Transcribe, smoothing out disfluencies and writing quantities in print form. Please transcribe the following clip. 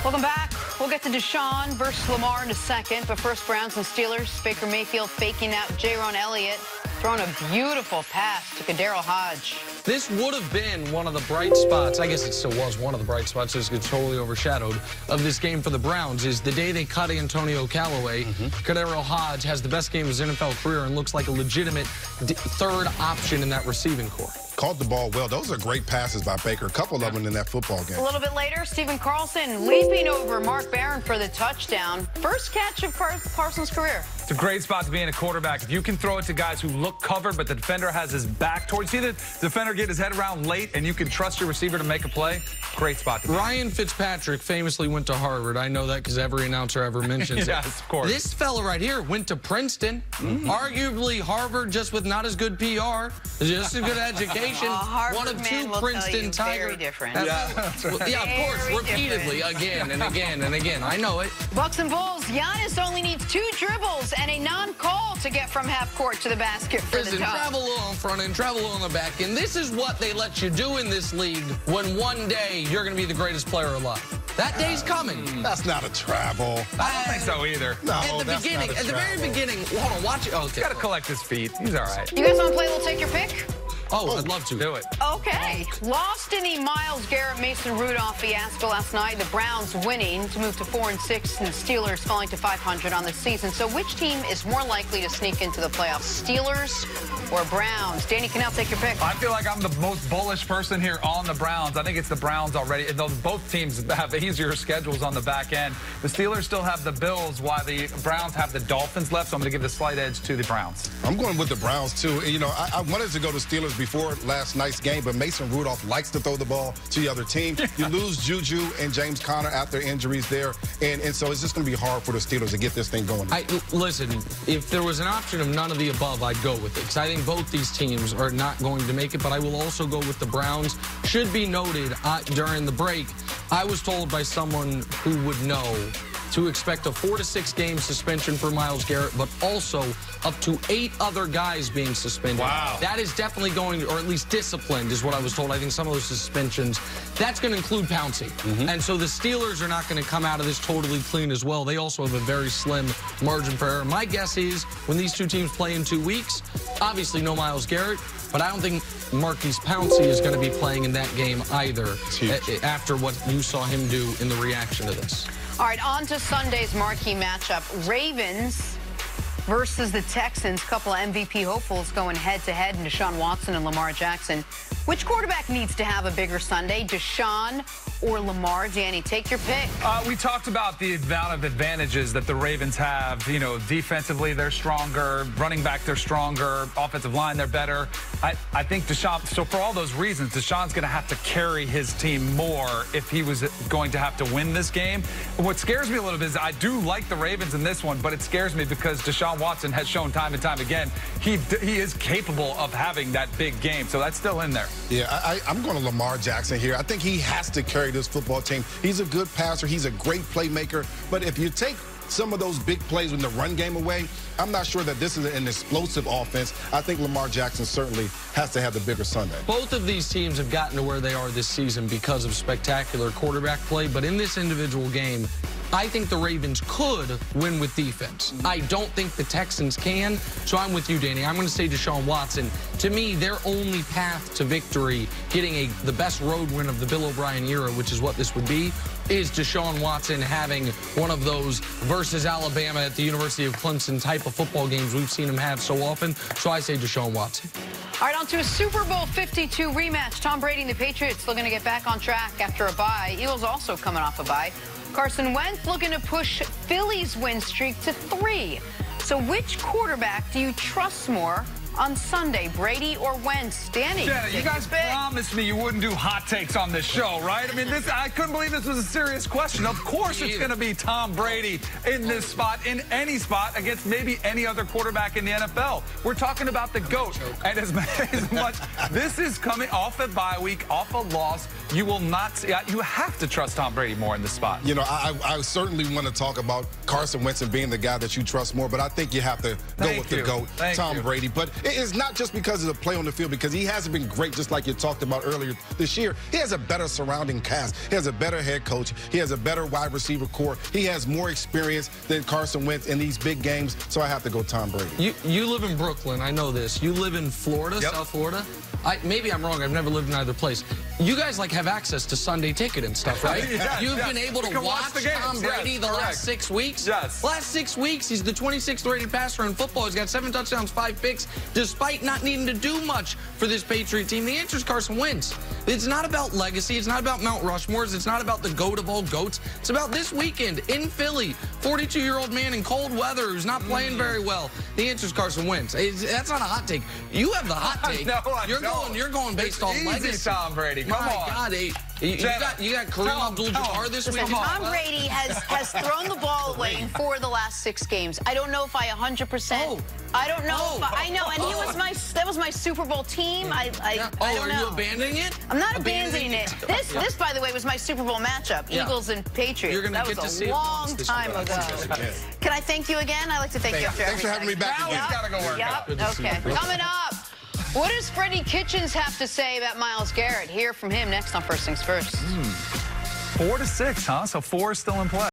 Welcome back. We'll get to Deshaun versus Lamar in a second, but first, Browns and Steelers. Baker Mayfield faking out Jaron Elliott, throwing a beautiful pass to Kadero Hodge. This would have been one of the bright spots. I guess it still was one of the bright spots. This gets totally overshadowed of this game for the Browns. Is the day they cut Antonio Callaway. Kadero Hodge has the best game of his NFL career and looks like a legitimate third option in that receiving corps. Caught the ball well. Those are great passes by Baker. A couple of them in that football game. A little bit later, Stephen Carlson leaping over Mark Barron for the touchdown. First catch of Carson's career. It's a great spot to be in a quarterback. If you can throw it to guys who look covered, but the defender has his back towards you, see the defender get his head around late, and you can trust your receiver to make a play, great spot to be. Ryan Fitzpatrick famously went to Harvard. I know that because every announcer ever mentions yes, it. Of course. This fella right here went to Princeton. Arguably Harvard, just with not as good PR, just as good education. One of two Princeton Tigers. Very different. Yeah, of course, repeatedly, again and again and again. I know it. Bucks and Bulls. Giannis only needs 2 dribbles and a non-call to get from half court to the basket for the top. Travel on front end, travel on the back end. This is what they let you do in this league when one day you're going to be the greatest player alive. That day's coming. That's not a travel. I don't think so either. No, at the that's beginning, not a at the very travel. beginning. Hold on, watch it. Oh, okay. He's got to collect his feet. He's all right. You guys want to play a little Take Your Pick? Oh, I'd love to. Do it. Okay. Lost in the Myles Garrett, Mason Rudolph fiasco last night. The Browns winning to move to 4-6, and the Steelers falling to 500 on the season. So which team is more likely to sneak into the playoffs, Steelers or Browns? Danny Cannell, take your pick. I feel like I'm the most bullish person here on the Browns. I think it's the Browns already. And though both teams have easier schedules on the back end, the Steelers still have the Bills while the Browns have the Dolphins left. So I'm going to give the slight edge to the Browns. I'm going with the Browns, too. You know, I wanted to go to Steelers before last night's game, but Mason Rudolph likes to throw the ball to the other team. You lose Juju and James Conner after injuries there, and so it's just going to be hard for the Steelers to get this thing going. Listen, if there was an option of none of the above, I'd go with it, because I think both these teams are not going to make it, but I will also go with the Browns. Should be noted, during the break, I was told by someone who would know to expect a 4 to 6 game suspension for Myles Garrett, but also up to 8 other guys being suspended. Wow. That is definitely going, or at least disciplined is what I was told. I think some of those suspensions, that's going to include Pouncey. And so the Steelers are not going to come out of this totally clean as well. They also have a very slim margin for error. My guess is when these two teams play in 2 weeks, obviously no Myles Garrett, but I don't think Marquise Pouncey is going to be playing in that game either after what you saw him do in the reaction to this. All right, on to Sunday's marquee matchup. Ravens versus the Texans. Couple of MVP hopefuls going head-to-head in Deshaun Watson and Lamar Jackson. Which quarterback needs to have a bigger Sunday, Deshaun or Lamar? Danny, take your pick. We talked about the amount of advantages that the Ravens have. You know, defensively, they're stronger. Running back, they're stronger. Offensive line, they're better. I think Deshaun, so for all those reasons, Deshaun's going to have to carry his team more if he was going to have to win this game. What scares me a little bit is I do like the Ravens in this one, but it scares me because Deshaun Watson has shown time and time again he is capable of having that big game. So that's still in there. Yeah, I'm going to Lamar Jackson here. I think he has to carry this football team. He's a good passer. He's a great playmaker. But if you take some of those big plays in the run game away, I'm not sure that this is an explosive offense. I think Lamar Jackson certainly has to have the bigger Sunday. Both of these teams have gotten to where they are this season because of spectacular quarterback play, but in this individual game, I think the Ravens could win with defense. I don't think the Texans can, so I'm with you, Danny. I'm going to say Deshaun Watson. To me, their only path to victory, getting the best road win of the Bill O'Brien era, which is what this would be, is Deshaun Watson having one of those versus Alabama at the University of Clemson type of football games we've seen him have so often. So I say Deshaun Watson. All right, on to a Super Bowl 52 rematch. Tom Brady and the Patriots looking to get back on track after a bye. Eagles also coming off a bye. Carson Wentz looking to push Philly's win streak to 3. So which quarterback do you trust more on Sunday, Brady or Wentz? Danny, Janet, you guys promised me you wouldn't do hot takes on this show, right? I mean, I couldn't believe this was a serious question. Of course it's going to be Tom Brady in this spot, in any spot, against maybe any other quarterback in the NFL. We're talking about the GOAT. And as much, this is coming off a bye week, off a loss. you will not. You have to trust Tom Brady more in this spot. You know, I certainly want to talk about Carson Wentz and being the guy that you trust more, but I think you have to go with the GOAT, Tom Brady. But it's not just because of the play on the field, because he hasn't been great, just like you talked about earlier this year. He has a better surrounding cast. He has a better head coach. He has a better wide receiver core. He has more experience than Carson Wentz in these big games, so I have to go Tom Brady. You live in Brooklyn, I know this. You live in Florida, South Florida? Maybe I'm wrong, I've never lived in either place. You guys like have access to Sunday ticket and stuff, right? You've been able to watch Tom Brady the last 6 weeks? Yes. Last 6 weeks, he's the 26th rated passer in football. He's got 7 touchdowns, 5 picks, despite not needing to do much for this Patriot team. The answer is Carson Wentz. It's not about legacy. It's not about Mount Rushmores. It's not about the GOAT of all GOATs. It's about this weekend in Philly. 42-year-old man in cold weather who's not playing very well. The answer is Carson Wentz. That's not a hot take. You have the hot take. No, You're going based on legacy. Tom Brady. Come My on. God, you got Kareem Abdul-Jabbar this weekend. Tom Brady has thrown the ball away in 4 of the last 6 games. I don't know if I 100%. I don't know. I know, and that was my Super Bowl team. I don't know. Are you abandoning it? I'm not abandoning it. This, by the way, was my Super Bowl matchup. Eagles and Patriots. You're gonna that get was to see a long time ago. Can I thank you again? I like to thank you after Thanks for having me back again. Now he's got to go work out. Okay. Coming up, what does Freddie Kitchens have to say about Myles Garrett? Hear from him next on First Things First. 4 to 6, huh? So 4 is still in play.